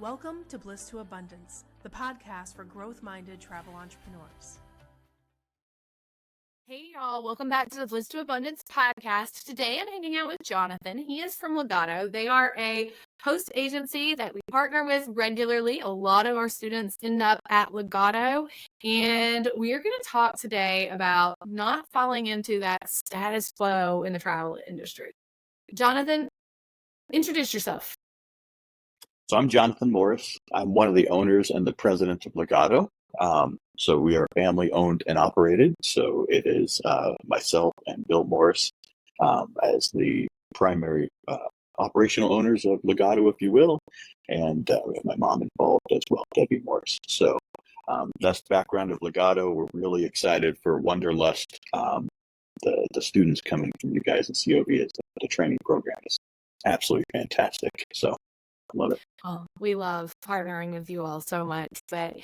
Welcome to Bliss to Abundance, the podcast for growth-minded travel entrepreneurs. Hey y'all, welcome back to the Bliss to Abundance podcast. Today I'm hanging out with Jonathan. He is from Legato. They are a host agency that we partner with regularly. A lot of our students end up at Legato, and we are going to talk today about not falling into that status quo in the travel industry. Jonathan, introduce yourself. So I'm Jonathan Morris. I'm one of the owners and the president of Legato. So we are family owned and operated. So it is myself and Bill Morris as the primary operational owners of Legato, if you will. And we have my mom involved as well, Debbie Morris. So that's the background of Legato. We're really excited for Wanderlust. The students coming from you guys in COV, the training program is absolutely fantastic. So love it. Oh, we love partnering with you all so much. But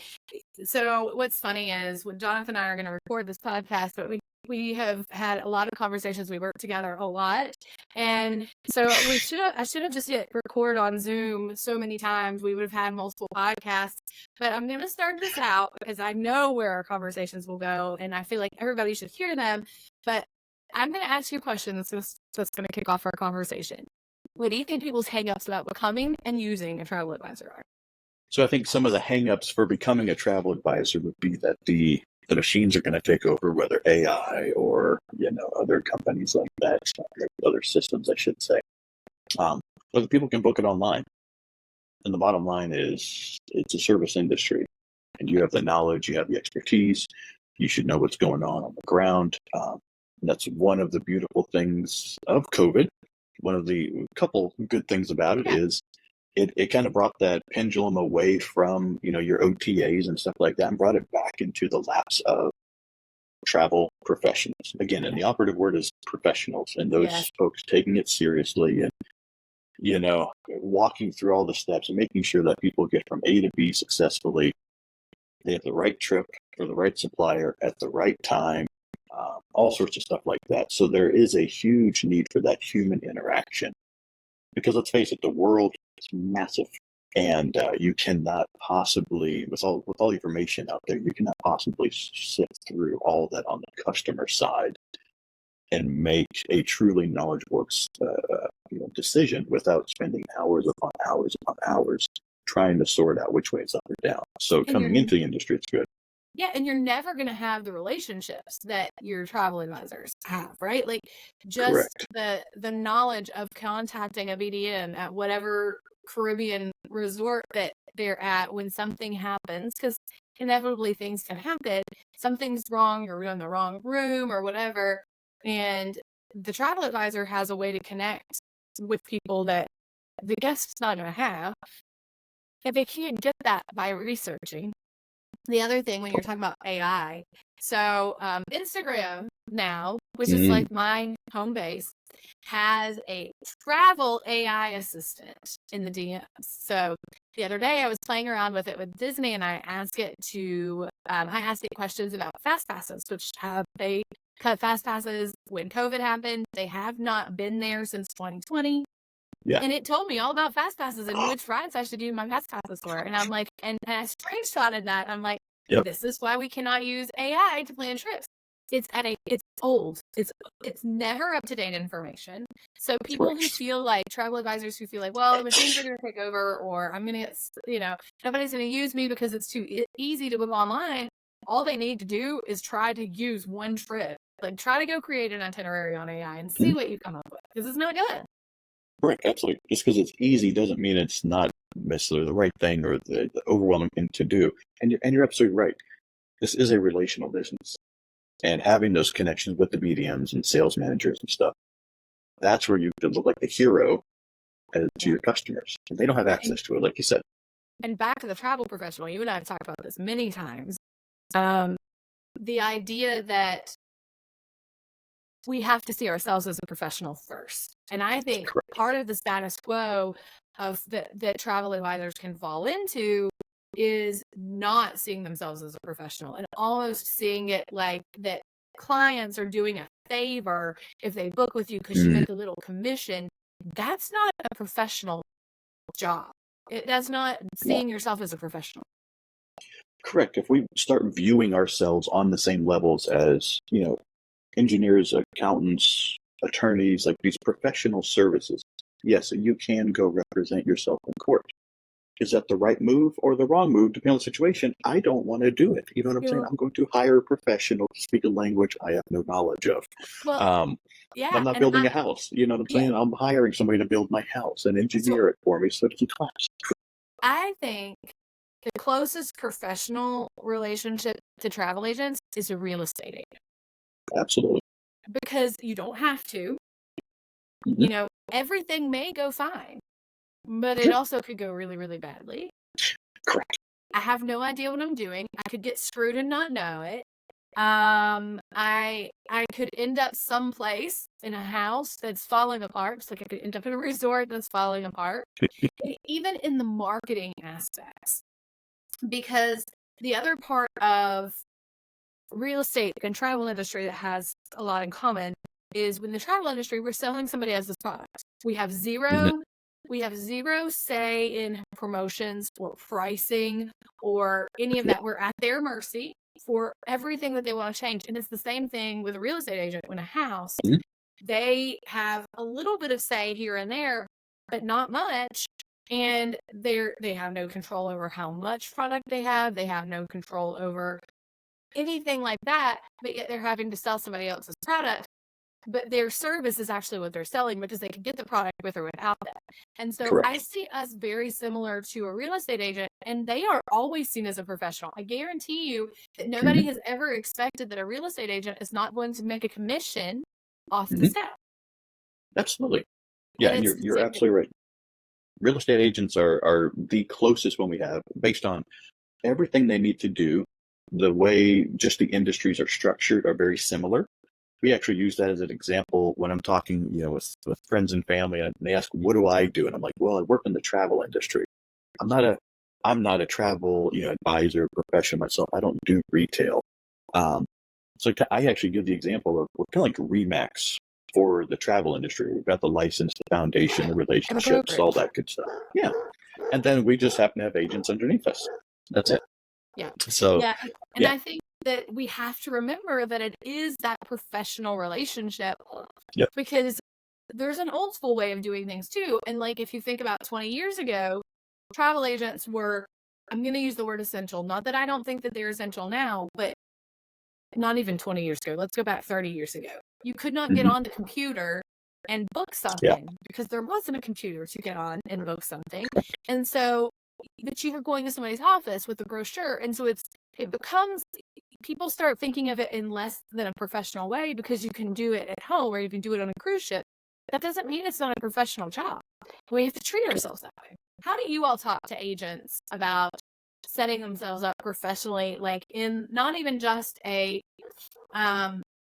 so what's funny is when Jonathan and I are going to record this podcast, but we have had a lot of conversations. We work together a lot. And so I should have just hit record on Zoom so many times. We would have had multiple podcasts. But I'm going to start this out because I know where our conversations will go. And I feel like everybody should hear them. But I'm going to ask you questions that's going to kick off our conversation. What do you think people's hangups about becoming and using a travel advisor are? So I think some of the hangups for becoming a travel advisor would be that the machines are going to take over, whether AI or other companies like that, other systems, I should say. Other people can book it online, and the bottom line is it's a service industry, and you have the knowledge, you have the expertise, you should know what's going on the ground. And that's one of the beautiful things of COVID. One of the couple good things about it is it kind of brought that pendulum away from, your OTAs and stuff like that and brought it back into the laps of travel professionals. Again, and the operative word is professionals, and those folks taking it seriously and, walking through all the steps and making sure that people get from A to B successfully. They have the right trip for the right supplier at the right time. All sorts of stuff like that. So there is a huge need for that human interaction, because let's face it, the world is massive, and you cannot possibly, with all the information out there, you cannot possibly sift through all that on the customer side and make a truly knowledgeable decision without spending hours upon hours upon hours trying to sort out which way it's up or down. So coming into the industry, it's good. Yeah, and you're never going to have the relationships that your travel advisors have, right? Like just the knowledge of contacting a BDM at whatever Caribbean resort that they're at when something happens, because inevitably things can happen. Something's wrong, you're in the wrong room or whatever. And the travel advisor has a way to connect with people that the guest's not going to have. And they can't get that by researching. The other thing when you're talking about AI, so Instagram now, which is like my home base, has a travel AI assistant in the DMs. So the other day I was playing around with it with Disney, and I asked it questions about fast passes, which they cut fast passes when COVID happened. They have not been there since 2020. Yeah. And it told me all about fast passes and which rides I should do my fast passes for. And I'm like, and I screenshotted that. I'm like, This is why we cannot use AI to plan trips. It's old. It's never up to date information. So people who feel like travel advisors who feel like, well, the machines are going to take over, or I'm going to get, nobody's going to use me because it's too easy to book online. All they need to do is try to use one trip. Like try to go create an itinerary on AI and see what you come up with, because it's not good. Right, absolutely. Just because it's easy doesn't mean it's not necessarily the right thing or the overwhelming thing to do. And you're absolutely right. This is a relational business. And having those connections with the BDMs and sales managers and stuff, that's where you can look like the hero to your customers. And they don't have access to it, like you said. And back to the travel professional, you and I have talked about this many times. The idea that we have to see ourselves as a professional first. And I think part of the status quo of that travel advisors can fall into is not seeing themselves as a professional and almost seeing it like that clients are doing a favor if they book with you because you make a little commission. That's not a professional job. That's not seeing yourself as a professional. Correct. If we start viewing ourselves on the same levels as, engineers, accountants, attorneys, like these professional services, yes, you can go represent yourself in court. Is that the right move or the wrong move, depending on the situation? I don't want to do it. You know what I'm saying? I'm going to hire a professional to speak a language I have no knowledge of. Well, yeah. I'm not building a house. You know what I'm saying? I'm hiring somebody to build my house and engineer it for me so it can class. I think the closest professional relationship to travel agents is a real estate agent. Absolutely. Because you don't have to. Mm-hmm. Everything may go fine, but it also could go really, really badly. Correct. I have no idea what I'm doing. I could get screwed and not know it. I could end up someplace in a house that's falling apart. So I could end up in a resort that's falling apart. Even in the marketing aspects. Because the other part of real estate and travel industry that has a lot in common is when the travel industry, we're selling somebody else's product. We have zero say in promotions or pricing or any of that. We're at their mercy for everything that they want to change. And it's the same thing with a real estate agent. When a house, they have a little bit of say here and there, but not much. And they have no control over how much product they have. They have no control over anything like that, but yet they're having to sell somebody else's product. But their service is actually what they're selling because they can get the product with or without that. And so Correct. I see us very similar to a real estate agent, and they are always seen as a professional. I guarantee you that nobody has ever expected that a real estate agent is not going to make a commission off the sale. Absolutely. Yeah, and you're absolutely right. Real estate agents are the closest one we have based on everything they need to do. The way just the industries are structured are very similar. We actually use that as an example when I'm talking, with friends and family, and they ask, "What do I do?" And I'm like, "Well, I work in the travel industry. I'm not a travel advisor professional myself. I don't do retail." So I actually give the example of we're kind of like Remax for the travel industry. We've got the license, the foundation, the relationships, all that good stuff. Yeah, and then we just happen to have agents underneath us. That's it. Yeah. So and I think that we have to remember that it is that professional relationship because there's an old school way of doing things too. And like, if you think about 20 years ago, travel agents were, I'm going to use the word essential. Not that I don't think that they're essential now, but not even 20 years ago. Let's go back 30 years ago. You could not get on the computer and book something because there wasn't a computer to get on and book something. And so that you were going to somebody's office with a brochure. And so it becomes, people start thinking of it in less than a professional way because you can do it at home or you can do it on a cruise ship. That doesn't mean it's not a professional job. We have to treat ourselves that way. How do you all talk to agents about setting themselves up professionally, like in not even just a,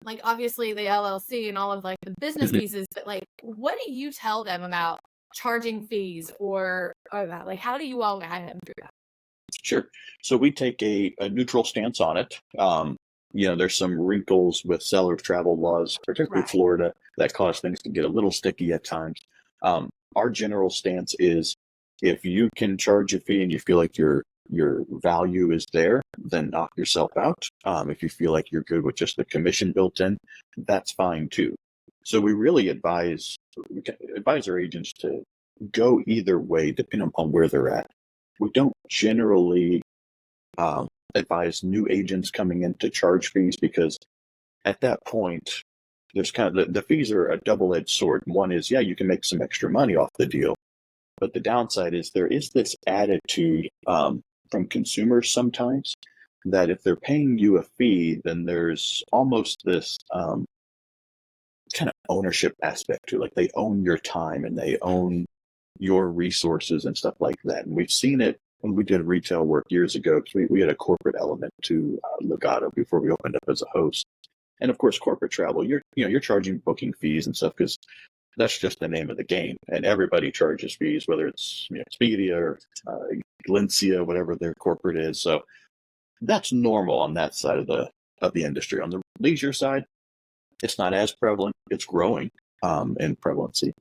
like obviously the LLC and all of like the business pieces, but like, what do you tell them about charging fees or that? Like, how do you all guide them through that? Sure. So we take a neutral stance on it. There's some wrinkles with seller travel laws, particularly Florida, that cause things to get a little sticky at times. Our general stance is if you can charge a fee and you feel like your value is there, then knock yourself out. If you feel like you're good with just the commission built in, that's fine too. So we really advise our agents to go either way, depending upon where they're at. We don't generally advise new agents coming in to charge fees because at that point, there's kind of the fees are a double-edged sword. One is, you can make some extra money off the deal, but the downside is there is this attitude from consumers sometimes that if they're paying you a fee, then there's almost this kind of ownership aspect to it. Like they own your time and they own your resources and stuff like that. And we've seen it when we did retail work years ago. We had a corporate element to Legato before we opened up as a host. And of course, corporate travel, you're charging booking fees and stuff because that's just the name of the game. And everybody charges fees, whether it's Expedia or Galicia, whatever their corporate is. So that's normal on that side of the industry. On the leisure side, it's not as prevalent. It's growing in prevalency,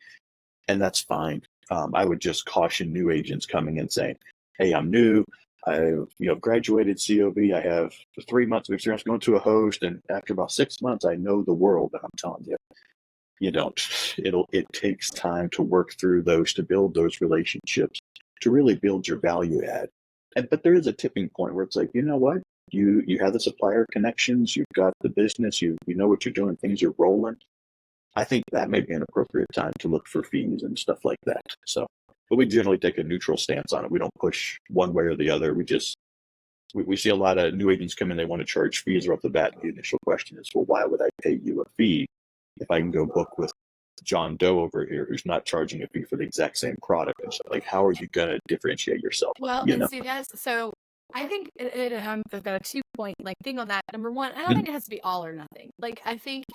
and that's fine. I would just caution new agents coming in saying, hey, I'm new. I've graduated COB. I have 3 months of experience going to a host, and after about 6 months, I know the world. And I'm telling you, you don't. It takes time to work through those, to build those relationships, to really build your value add. But there is a tipping point where it's like, you know what? You have the supplier connections, you've got the business, you know what you're doing, things are rolling. I think that may be an appropriate time to look for fees and stuff like that. So, but we generally take a neutral stance on it. We don't push one way or the other. We see a lot of new agents come in, they want to charge fees right off the bat. The initial question is, well, why would I pay you a fee if I can go book with John Doe over here who's not charging a fee for the exact same product? And so, like, how are you going to differentiate yourself? Well, and see, so I think I've got a 2-point thing on that. Number one, I don't think it has to be all or nothing. Like, I think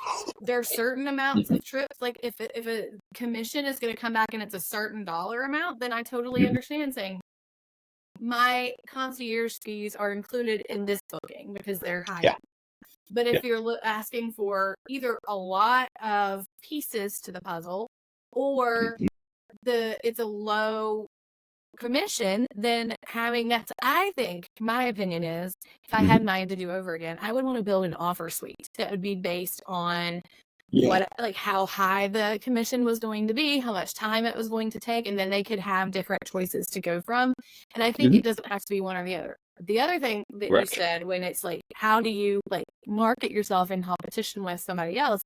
there are certain amounts of trips. Like, if a commission is going to come back and it's a certain dollar amount, then I totally understand saying my concierge fees are included in this booking because they're high. Yeah. But if you're asking for either a lot of pieces to the puzzle or it's a low commission, then having that, I think my opinion is, if I had mine to do over again, I would want to build an offer suite that would be based on how high the commission was going to be, how much time it was going to take, and then they could have different choices to go from. And I think it doesn't have to be one or the other. The other thing that you said, when it's like, how do you market yourself in competition with somebody else?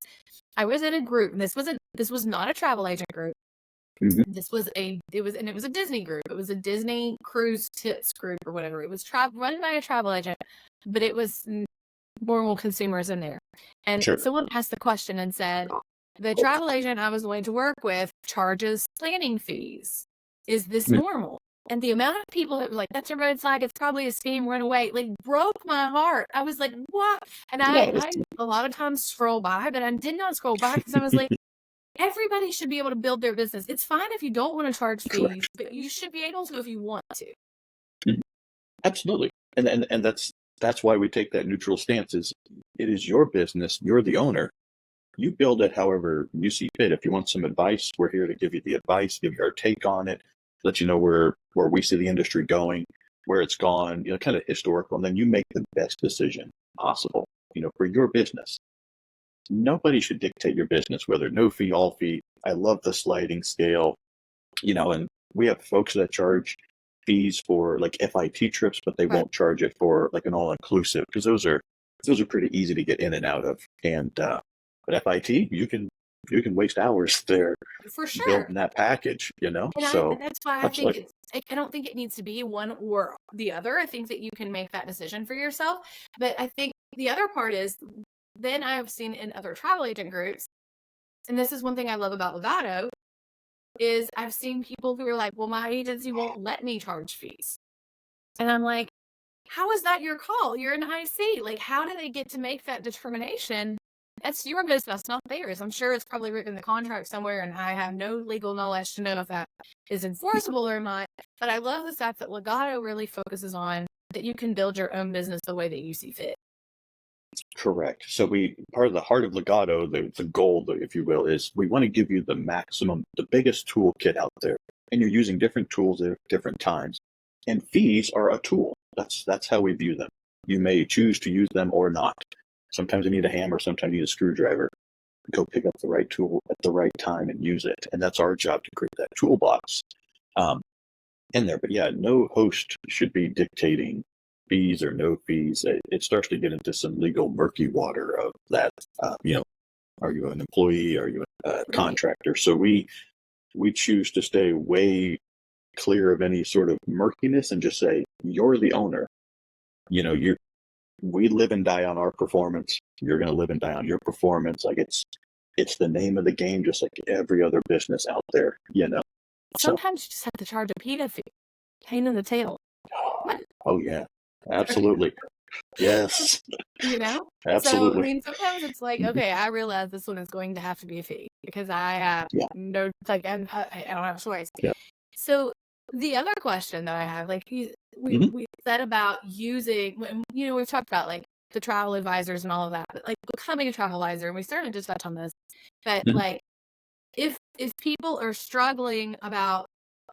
I was in a group, and this was not a travel agent group. This was it was a Disney group. It was a Disney cruise tips group or whatever. It was run by a travel agent, but it was normal consumers in there. And someone asked the question and said, the travel agent I was going to work with charges planning fees. Is this normal? And the amount of people that were like, that's a red flag, it's probably a scam, run away, broke my heart. I was like, what? And I a lot of times scroll by, but I did not scroll by because I was like, everybody should be able to build their business. It's fine if you don't want to charge fees, but you should be able to if you want to. Absolutely. And that's why we take that neutral stance. It is your business. You're the owner. You build it however you see fit. If you want some advice, we're here to give you the advice, give you our take on it, let you know where we see the industry going, where it's gone, kind of historical, and then you make the best decision possible, for your business. Nobody should dictate your business, whether no fee, all fee. I love the sliding scale, and we have folks that charge fees for FIT trips, but they won't charge it for an all-inclusive, because those are pretty easy to get in and out of. And but FIT, you can waste hours there for sure building that package, And so that's why I think I don't think it needs to be one or the other. I think that you can make that decision for yourself. But I think the other part is, then I've seen in other travel agent groups, and this is one thing I love about Legato, is I've seen people who are like, well, my agency won't let me charge fees. And I'm like, how is that your call? You're an IC. How do they get to make that determination? That's your business, not theirs. I'm sure it's probably written in the contract somewhere, and I have no legal knowledge to know if that is enforceable or not. But I love the fact that Legato really focuses on that you can build your own business the way that you see fit. Correct. So part of the heart of Legato, the goal, if you will, is we want to give you the maximum, the biggest toolkit out there. And you're using different tools at different times. And fees are a tool. That's how we view them. You may choose to use them or not. Sometimes you need a hammer, sometimes you need a screwdriver. Go pick up the right tool at the right time and use it. And that's our job, to create that toolbox in there. But yeah, no host should be dictating fees or no fees. It starts to get into some legal murky water of that. Are you an employee? Are you a contractor? So we choose to stay way clear of any sort of murkiness and just say, you're the owner. We live and die on our performance. You're going to live and die on your performance. It's the name of the game, just like every other business out there, Sometimes you just have to charge a PETA fee. Pain in the tail. Oh yeah, absolutely. Yes. So, Absolutely. sometimes it's like, okay, I realize this one is going to have to be a fee because I have I don't have a choice. Yeah. So the other question that I have, we said about using, we've talked about the travel advisors and all of that, but becoming a travel advisor, and we started to touch on this, but if people are struggling about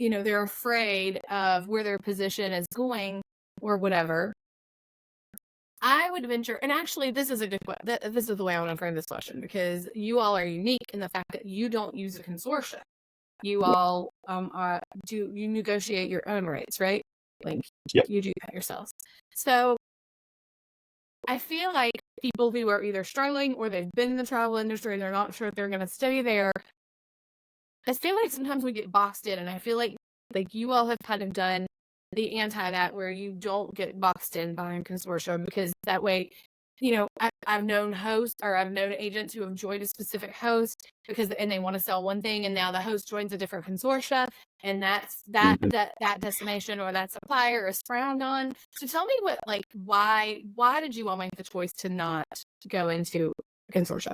they're afraid of where their position is going or whatever. I would venture, and actually, this is a good question. This is the way I want to frame this question, because you all are unique in the fact that you don't use a consortia. You all you negotiate your own rates, right? Like, Yep. you do that yourselves. So I feel like people who are either struggling or they've been in the travel industry and they're not sure if they're going to stay there, I feel like sometimes we get boxed in, and I feel like you all have kind of done the anti that, where you don't get boxed in by a consortium, because that way, I've known hosts, or I've known agents who have joined a specific host and they want to sell one thing, and now the host joins a different consortia, and that destination or that supplier is frowned on. So tell me why did you all make the choice to not go into a consortia?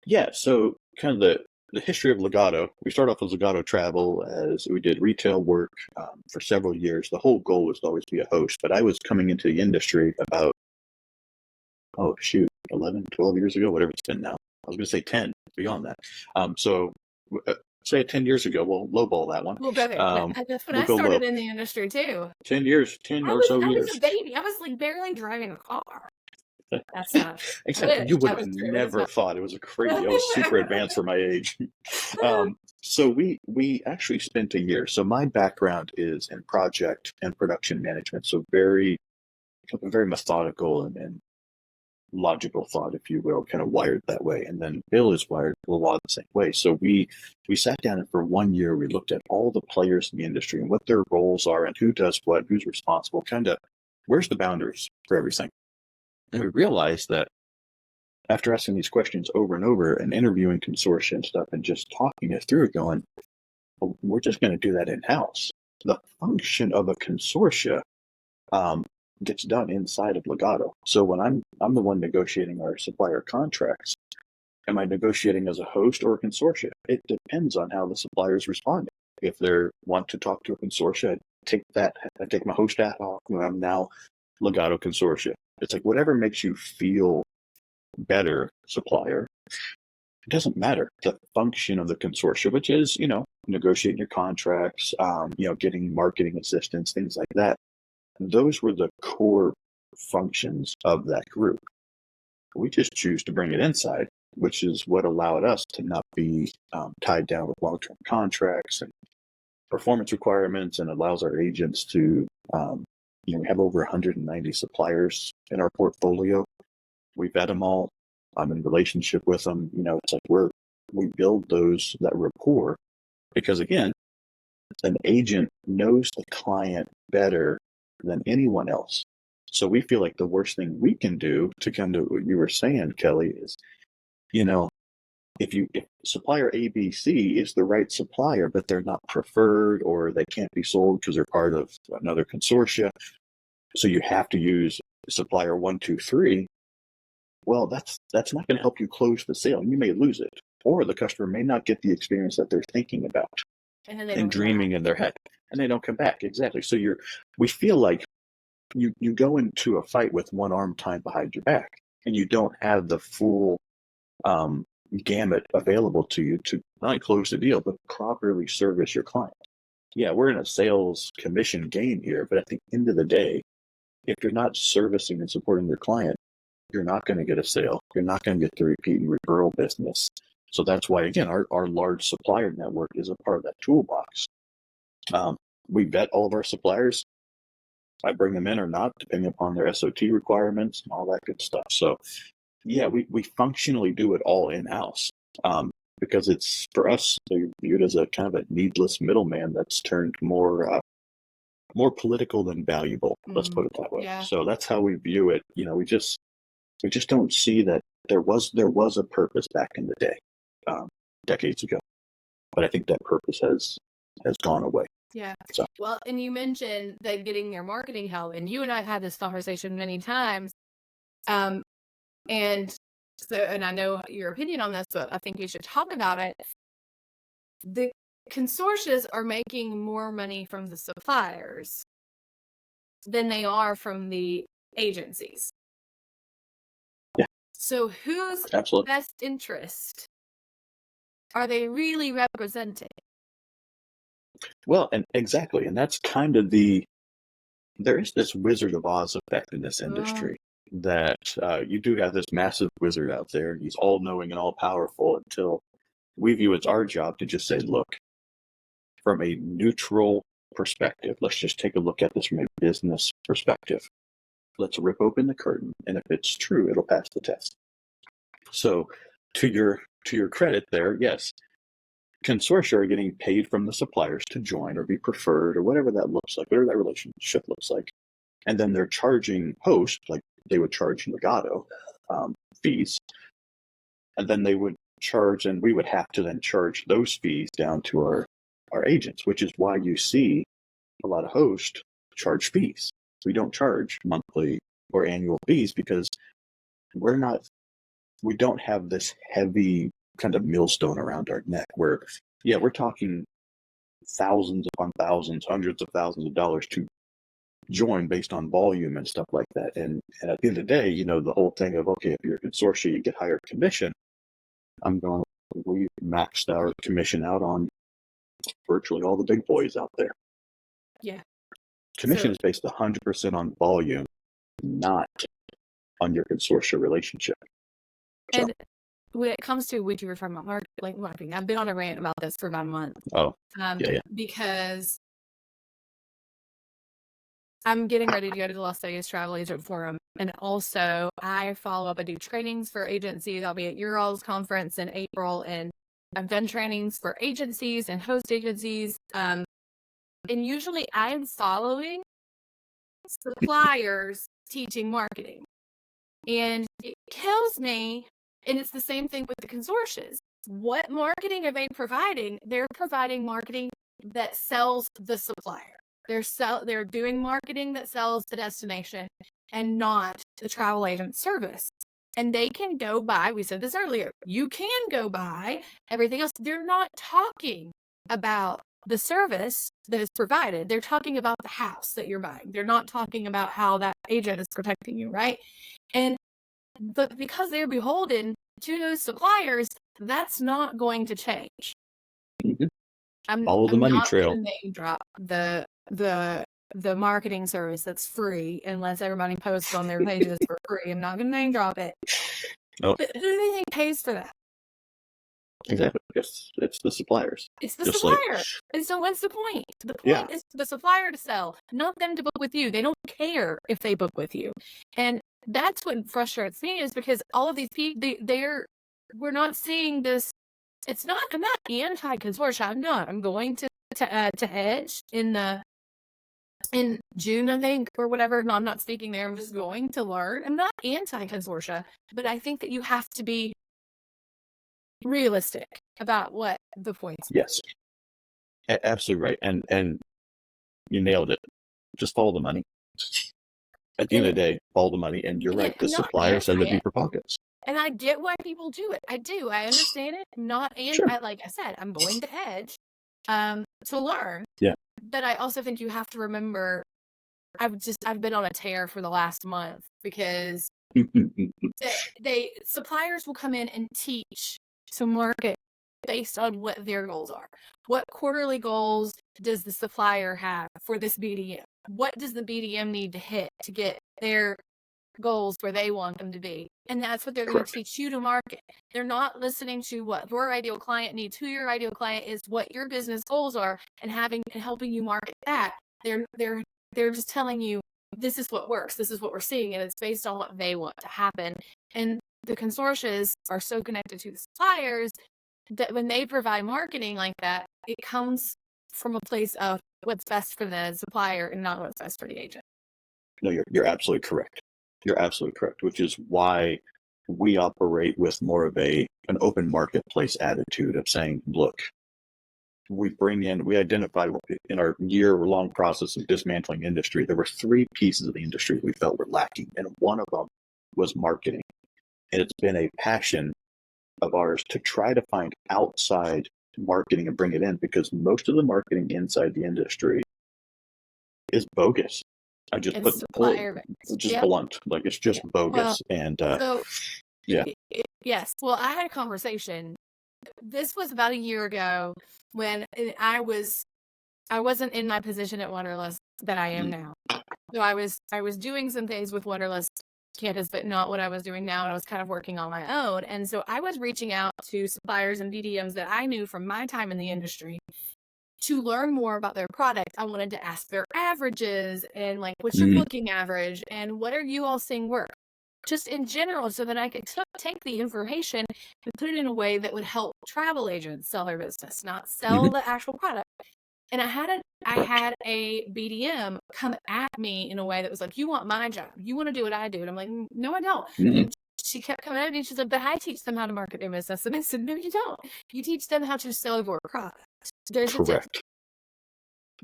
Yeah, so kind of the history of Legato. We started off as Legato Travel, as we did retail work for several years. The whole goal was to always be a host, but I was coming into the industry about, 11, 12 years ago, whatever it's been now. I was going to say 10, beyond that. Say 10 years ago, we'll lowball that one. Well, brother, that's when I we'll go started low. in the industry too. 10 years, 10 or so years. I was a baby. I was like barely driving a car. That's not Exactly. You would have never thought. It was crazy. I was super advanced for my age. So we actually spent a year. So my background is in project and production management. So very methodical and logical thought, if you will, kind of wired that way. And then Bill is wired a lot the same way. So we sat down, and for 1 year we looked at all the players in the industry and what their roles are and who does what, who's responsible, kind of where's the boundaries for everything. And we realized that after asking these questions over and over and interviewing consortia and stuff and just talking it through, going, well, we're just going to do that in-house. The function of a consortia gets done inside of Legato. So when I'm the one negotiating our supplier contracts, am I negotiating as a host or a consortia? It depends on how the supplier is responding. If they want to talk to a consortia, I take my host hat off, and I'm now Legato consortia. It's like whatever makes you feel better, supplier. It doesn't matter. The function of the consortia, which is, negotiating your contracts, getting marketing assistance, things like that. Those were the core functions of that group. We just choose to bring it inside, which is what allowed us to not be tied down with long-term contracts and performance requirements, and allows our agents to, we have over 190 suppliers in our portfolio. We vet them all. I'm in relationship with them. It's like we build that rapport, because again, an agent knows the client better than anyone else. So we feel like the worst thing we can do, to kind of what you were saying, Kelli, is, if supplier ABC is the right supplier, but they're not preferred, or they can't be sold because they're part of another consortia, so you have to use supplier 1, 2, 3. Well, that's not going to help you close the sale. You may lose it, or the customer may not get the experience that they're thinking about and dreaming in their head, and they don't come back. Exactly. So we feel like you go into a fight with one arm tied behind your back, and you don't have the full gamut available to you to not only close the deal, but properly service your client. Yeah, we're in a sales commission game here, but at the end of the day, if you're not servicing and supporting your client, you're not going to get a sale. You're not going to get the repeat and referral business. So that's why, again, our large supplier network is a part of that toolbox. We vet all of our suppliers. I bring them in or not, depending upon their SOT requirements and all that good stuff. So yeah, we functionally do it all in-house, because it's, for us, they view it as a kind of a needless middleman that's turned more political than valuable. Let's put it that way. Yeah. So that's how we view it. We just don't see that there was a purpose back in the day, decades ago, but I think that purpose has gone away. Yeah. So. Well, and you mentioned that getting their marketing help, and you and I have had this conversation many times. And I know your opinion on this, but I think we should talk about it. The consortias are making more money from the suppliers than they are from the agencies. Yeah. So whose best interest are they really representing? Well, and exactly, and that's kind of there is this Wizard of Oz effect in this industry that you do have this massive wizard out there, and he's all knowing and all powerful until we view it's our job to just say, look, from a neutral perspective, let's just take a look at this from a business perspective. Let's rip open the curtain, and if it's true, it'll pass the test. So to your credit there, yes, Consortia are getting paid from the suppliers to join or be preferred or whatever that looks like, whatever that relationship looks like. And then they're charging host, like they would charge Legato fees. And then they would charge, and we would have to then charge those fees down to our agents, which is why you see a lot of hosts charge fees. We don't charge monthly or annual fees because we don't have this heavy kind of millstone around our neck where, yeah, we're talking thousands upon thousands, hundreds of thousands of dollars to join based on volume and stuff like that. And at the end of the day, the whole thing of, okay, if you're a consortia, you get higher commission. We maxed our commission out on virtually all the big boys out there. Yeah. Commission is based 100% on volume, not on your consortia relationship. And when it comes to what you were talking about, marketing, I've been on a rant about this for about a month. Oh, because I'm getting ready to go to the Las Vegas Travel Agent Forum. And also, I follow up. I do trainings for agencies. I'll be at your all's conference in April. And I've done trainings for agencies and host agencies. And usually I'm following suppliers teaching marketing. And it kills me. And it's the same thing with the consortias. What marketing are they providing? They're providing marketing that sells the supplier. They're doing marketing that sells the destination and not the travel agent service. And they can go by, we said this earlier, you can go by everything else. They're not talking about the service that is provided. They're talking about the house that you're buying. They're not talking about how that agent is protecting you, right? But because they're beholden to those suppliers, that's not going to change. Mm-hmm. Follow the money trail. I'm not going to name drop the marketing service that's free unless everybody posts on their pages for free. I'm not going to name drop it. Oh. But who do you think pays for that? Exactly. It's the suppliers. It's the supplier. And so what's the point? The point is for the supplier to sell, not them to book with you. They don't care if they book with you. And that's what frustrates me, is because all of these people, we're not seeing this. I'm not anti-consortia. I'm not. I'm going to Hedge in June, I think, or whatever. No, I'm not speaking there. I'm just going to learn. I'm not anti-consortia, but I think that you have to be realistic about what the points are. Yes, absolutely right. And you nailed it. Just follow the money. At the end of the day, follow the money. And you're right. The supplier said it'd be for pockets. And I get why people do it. I do. I understand it. Like I said, I'm going to Hedge to learn. Yeah. But I also think you have to remember, I've been on a tear for the last month because suppliers will come in and teach to market based on what their goals are. What quarterly goals does the supplier have for this BDM? What does the BDM need to hit to get their goals where they want them to be? And that's what they're going to teach you to market. They're not listening to what your ideal client needs. Who your ideal client is, what your business goals are, and helping you market that. They're just telling you, this is what works. This is what we're seeing, and it's based on what they want to happen. And the consortias are so connected to the suppliers that when they provide marketing like that, it comes from a place of what's best for the supplier and not what's best for the agent. No, you're absolutely correct. You're absolutely correct, which is why we operate with more of an open marketplace attitude of saying, look, we identified in our year-long process of dismantling industry, there were 3 pieces of the industry we felt were lacking, and one of them was marketing. And it's been a passion of ours to try to find outside marketing and bring it in, because most of the marketing inside the industry is bogus. I just blunt, like it's just bogus. Yes. Well, I had a conversation. This was about a year ago when I was I wasn't in my position at Wanderlust that I am now. So I was doing some things with Wanderlust campus, but not what I was doing now. And I was kind of working on my own. And so I was reaching out to suppliers and BDMs that I knew from my time in the industry to learn more about their product. I wanted to ask their averages and like, what's your booking average and what are you all seeing work? Just in general, so that I could take the information and put it in a way that would help travel agents sell their business, not sell the actual product. And I had a BDM come at me in a way that was like, you want my job. You want to do what I do. And I'm like, no, I don't. And she kept coming at me and she's like, but I teach them how to market their business. And I said, no, you don't. You teach them how to sell your product. There's Correct.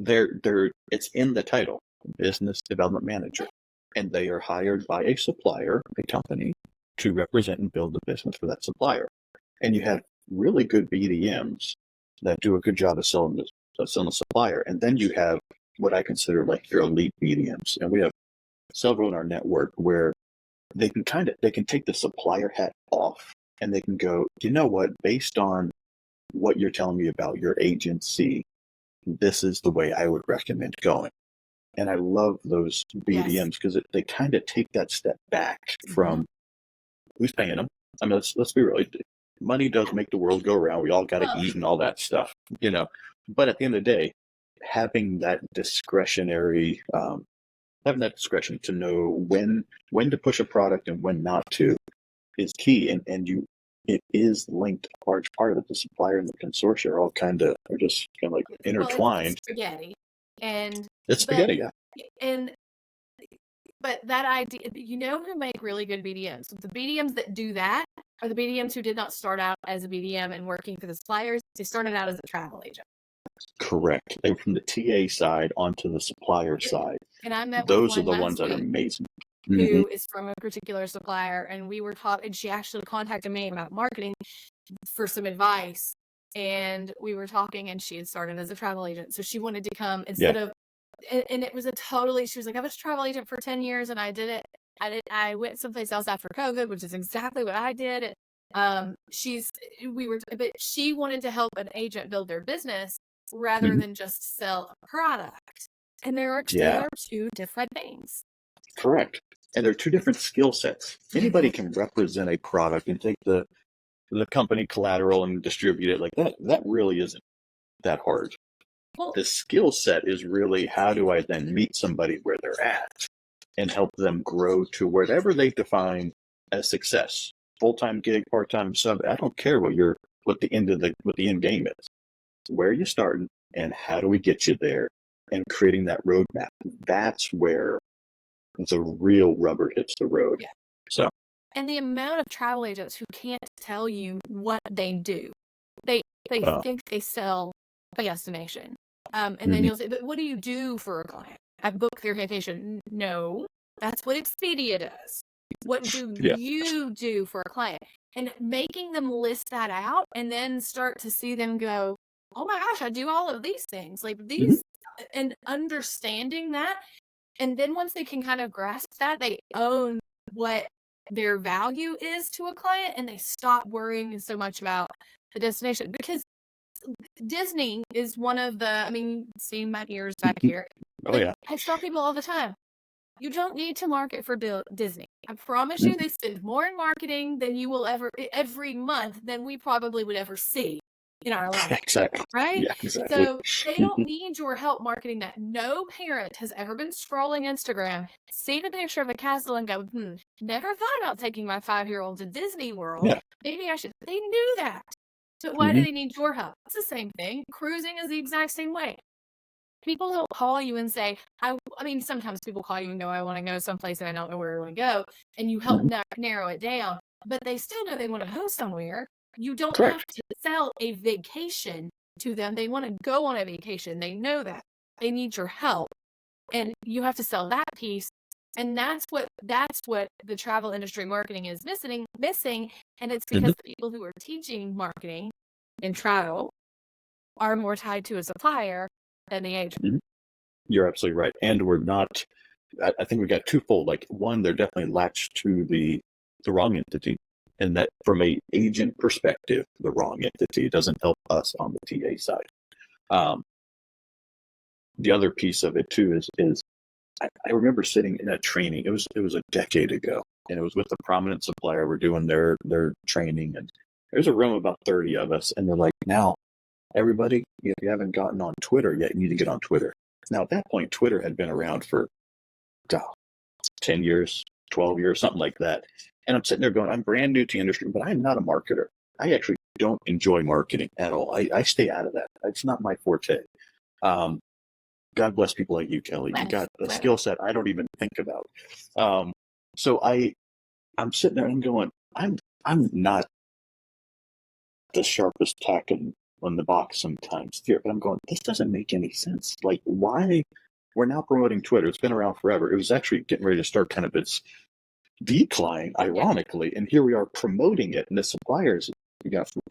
It's in the title, business development manager, and they are hired by a supplier, a company, to represent and build the business for that supplier. And you have really good BDMs that do a good job of selling the supplier, and then you have what I consider like your elite BDMs, and we have several in our network where they can take the supplier hat off, and they can go, you know what, based on what you're telling me about your agency, this is the way I would recommend going. And I love those BDMs because they kind of take that step back from who's paying them. I mean, let's be real. Money does make the world go around. We all got to eat and all that stuff, you know. But at the end of the day, having that discretion to know when to push a product and when not to is key. And it is linked. A large part of it, the supplier and the consortia are all kind of like intertwined. It's spaghetti, and it's spaghetti, yeah. But that idea, you know, who make really good BDMs? The BDMs that do that are the BDMs who did not start out as a BDM and working for the suppliers. They started out as a travel agent. Correct. They were from the TA side onto the supplier side. And I met those are the ones that are amazing. Who is from a particular supplier, and we were taught, and she actually contacted me about marketing for some advice, and we were talking, and she had started as a travel agent, so she wanted to come instead of, and it was she was like, I was a travel agent for 10 years and I did it. I went someplace else after COVID, which is exactly what I did. But she wanted to help an agent build their business rather than just sell a product. And there are two different things. Correct. And they're two different skill sets. Anybody can represent a product and take the company collateral and distribute it like that. That really isn't that hard. Well, the skill set is really, how do I then meet somebody where they're at and help them grow to whatever they define as success. Full-time gig, part-time sub, I don't care what the end game is. Where are you starting and how do we get you there, and creating that roadmap. That's where the real rubber hits the road. Yeah. So, and the amount of travel agents who can't tell you what they do. They think they sell a destination. And then you'll say, but what do you do for a client? I book their vacation. No, that's what Expedia does. What do you do for a client? And making them list that out and then start to see them go, oh my gosh, I do all of these things. Like these, and understanding that. And then once they can kind of grasp that, they own what their value is to a client, and they stop worrying so much about the destination. Because Disney is one of the, seeing my ears back here. I tell people all the time, you don't need to market for Disney. I promise you, they spend more in marketing than you will every month than we probably would ever see in our life. Exactly. Right? Yeah, exactly. So they don't need your help marketing that. No parent has ever been scrolling Instagram, seen a picture of a castle and go, never thought about taking my 5-year-old to Disney World. Yeah. Maybe I should. They knew that. So why do they need your help? It's the same thing. Cruising is the exact same way. People don't call you and say, sometimes people call you and go, I want to go someplace and I don't know where I want to go. And you help narrow it down. But they still know they want to go somewhere. You don't have to sell a vacation to them. They want to go on a vacation. They know that. They need your help. And you have to sell that piece. And that's what the travel industry marketing is missing. And it's because the people who are teaching marketing and travel are more tied to a supplier than the agent. You're absolutely right. And we're not, I think we got twofold. Like, one, they're definitely latched to the wrong entity. And that from a agent perspective, the wrong entity doesn't help us on the TA side. the other piece of it too is I remember sitting in a training. It was a decade ago, and it was with a prominent supplier. We're doing their training, and there's a room of about 30 of us, and they're like, now everybody, if you haven't gotten on Twitter yet, you need to get on Twitter. Now at that point, Twitter had been around for 10 years, 12 years, something like that. And I'm sitting there going, I'm brand new to the industry, but I'm not a marketer. I actually don't enjoy marketing at all. I stay out of that. It's not my forte. God bless people like you, Kelli. You got a skill set I don't even think about. So I'm sitting there and I'm going, I'm not the sharpest tack on the box sometimes here, but I'm going, this doesn't make any sense. Like, why? We're now promoting Twitter. It's been around forever. It was actually getting ready to start kind of its decline, ironically, and here we are promoting it, and the suppliers,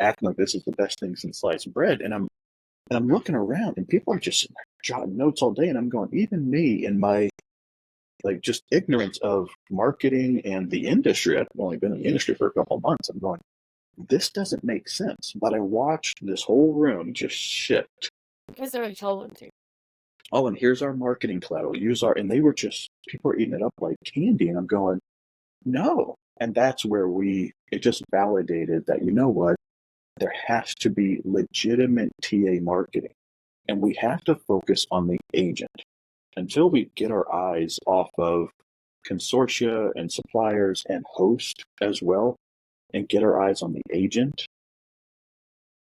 acting like this is the best thing since sliced bread. And I'm looking around, and people are just jotting notes all day, and I'm going, even me in my like just ignorance of marketing and the industry. I've only been in the industry for a couple of months. I'm going, this doesn't make sense. But I watched this whole room just shift. Because they're told them to. Oh, and here's our marketing collateral. And they were just, people are eating it up like candy. And I'm going, no. And that's where it just validated that, you know what, there has to be legitimate TA marketing. And we have to focus on the agent. Until we get our eyes off of Consortia and suppliers and host as well, and get our eyes on the agent,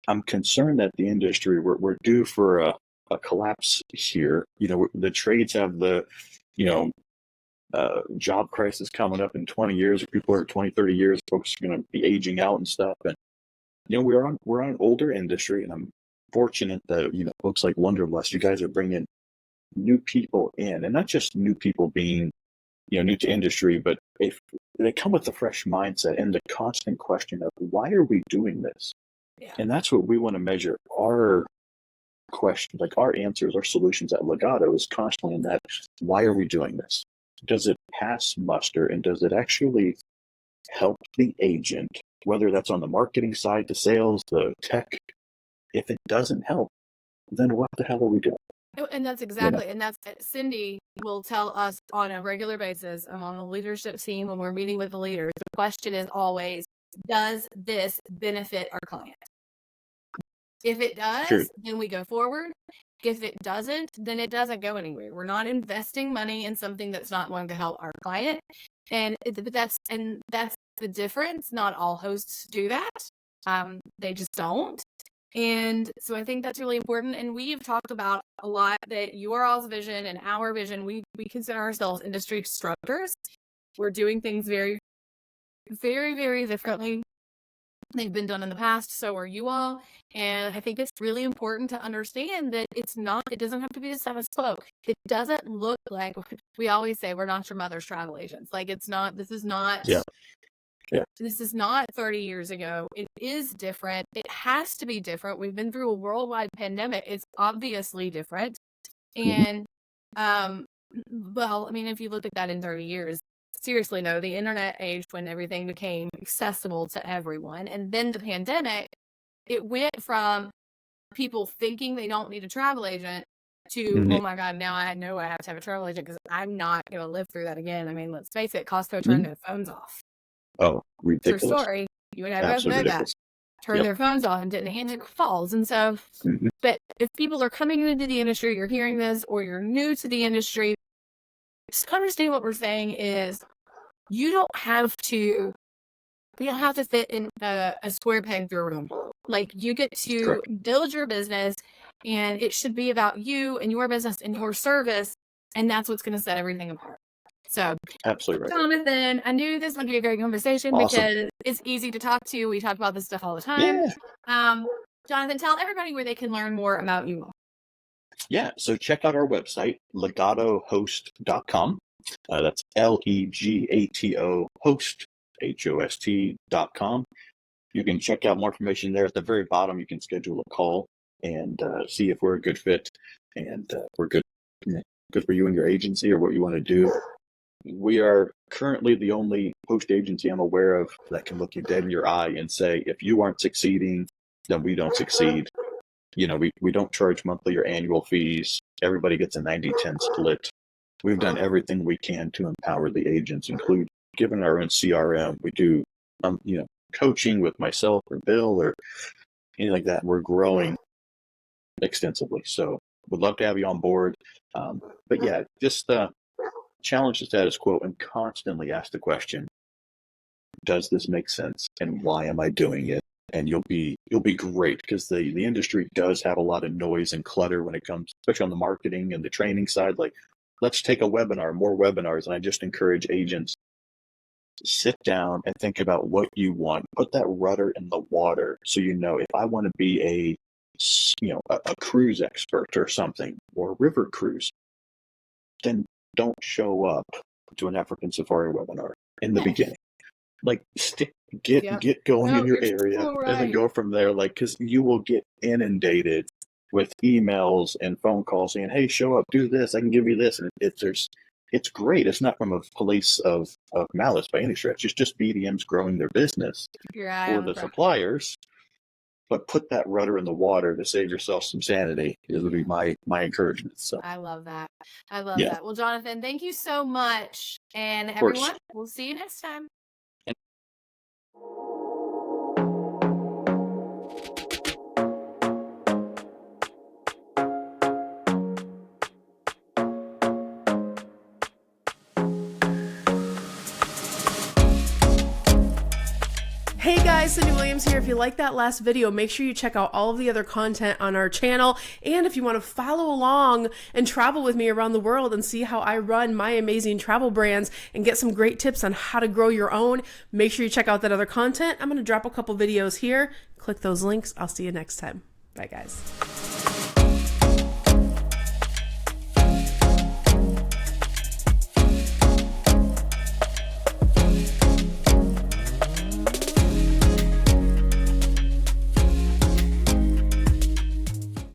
I'm concerned that the industry, we're due for a collapse here. You know, the trades have the, job crisis coming up in 20 years. People are 20, 30 years, folks are going to be aging out and stuff. And, we're on an older industry, and I'm fortunate that, folks like Wonderlust, you guys are bringing new people in, and not just new people being, new to industry, but if they come with a fresh mindset and the constant question of why are we doing this? Yeah. And that's what we want to measure our questions, like our answers, our solutions at Legato is constantly in that, why are we doing this? Does it pass muster, and does it actually help the agent, whether that's on the marketing side, the sales, the tech? If it doesn't help, then what the hell are we doing? And that's exactly, and that's Cyndi will tell us on a regular basis on the leadership team when we're meeting with the leaders. The question is always, does this benefit our client? If it does, sure, then we go forward. If it doesn't, then it doesn't go anywhere. We're not investing money in something that's not going to help our client. And that's the difference. Not all hosts do that. They just don't. And so I think that's really important. And we've talked about a lot that your all's vision and our vision, we consider ourselves industry disruptors. We're doing things very, very, very differently. They've been done in the past, so are you all. And I think it's really important to understand that it doesn't have to be the status quo. It doesn't look like, we always say, we're not your mother's travel agents. Like, this is not. Yeah. This is not 30 years ago. It is different. It has to be different. We've been through a worldwide pandemic. It's obviously different. And, if you look at that in 30 years, seriously, no, the internet age when everything became accessible to everyone. And then the pandemic, it went from people thinking they don't need a travel agent to, oh my God, now I know I have to have a travel agent because I'm not going to live through that again. I mean, let's face it, Costco turned their phones off. Oh, ridiculous. True story. You and I both know that. Turned their phones off and didn't answer calls. And so, but if people are coming into the industry, you're hearing this, or you're new to the industry, just understand what we're saying is you don't have to fit in a square peg through a room. Like, you get to build your business, and it should be about you and your business and your service. And that's what's going to set everything apart. So, absolutely right. Jonathan, I knew this would be a great conversation because it's easy to talk to. We talk about this stuff all the time. Yeah. Jonathan, tell everybody where they can learn more about you. Yeah, so check out our website, legatohost.com. That's LEGATO host, HOST.com. You can check out more information there. At the very bottom, you can schedule a call and see if we're a good fit and we're good for you and your agency or what you want to do. We are currently the only host agency I'm aware of that can look you dead in your eye and say, if you aren't succeeding, then we don't succeed. We don't charge monthly or annual fees. everybody gets a 90-10 split. We've done everything we can to empower the agents, include giving our own CRM. We do, coaching with myself or Bill or anything like that. We're growing extensively. So would love to have you on board. But yeah, just challenge the status quo and constantly ask the question, does this make sense? And why am I doing it? And you'll be great, because the industry does have a lot of noise and clutter when it comes, especially on the marketing and the training side. Like, let's take a webinar, more webinars. And I just encourage agents to sit down and think about what you want. Put that rudder in the water. So, if I want to be a cruise expert or something, or a river cruise, then don't show up to an African safari webinar in the beginning. Like, get going in your area, and then go from there. Like, because you will get inundated with emails and phone calls saying, "Hey, show up, do this. I can give you this." And it's great. It's not from a place of malice by any stretch. It's just BDMs growing their business for the suppliers. But put that rudder in the water to save yourself some sanity. It would be my encouragement. So I love that. I love that. Well, Jonathan, thank you so much. And everyone, we'll see you next time. Hey guys, Cyndi Williams here. If you like that last video, make sure you check out all of the other content on our channel. And if you want to follow along and travel with me around the world and see how I run my amazing travel brands and get some great tips on how to grow your own, make sure you check out that other content. I'm going to drop a couple videos here. Click those links. I'll see you next time. Bye guys.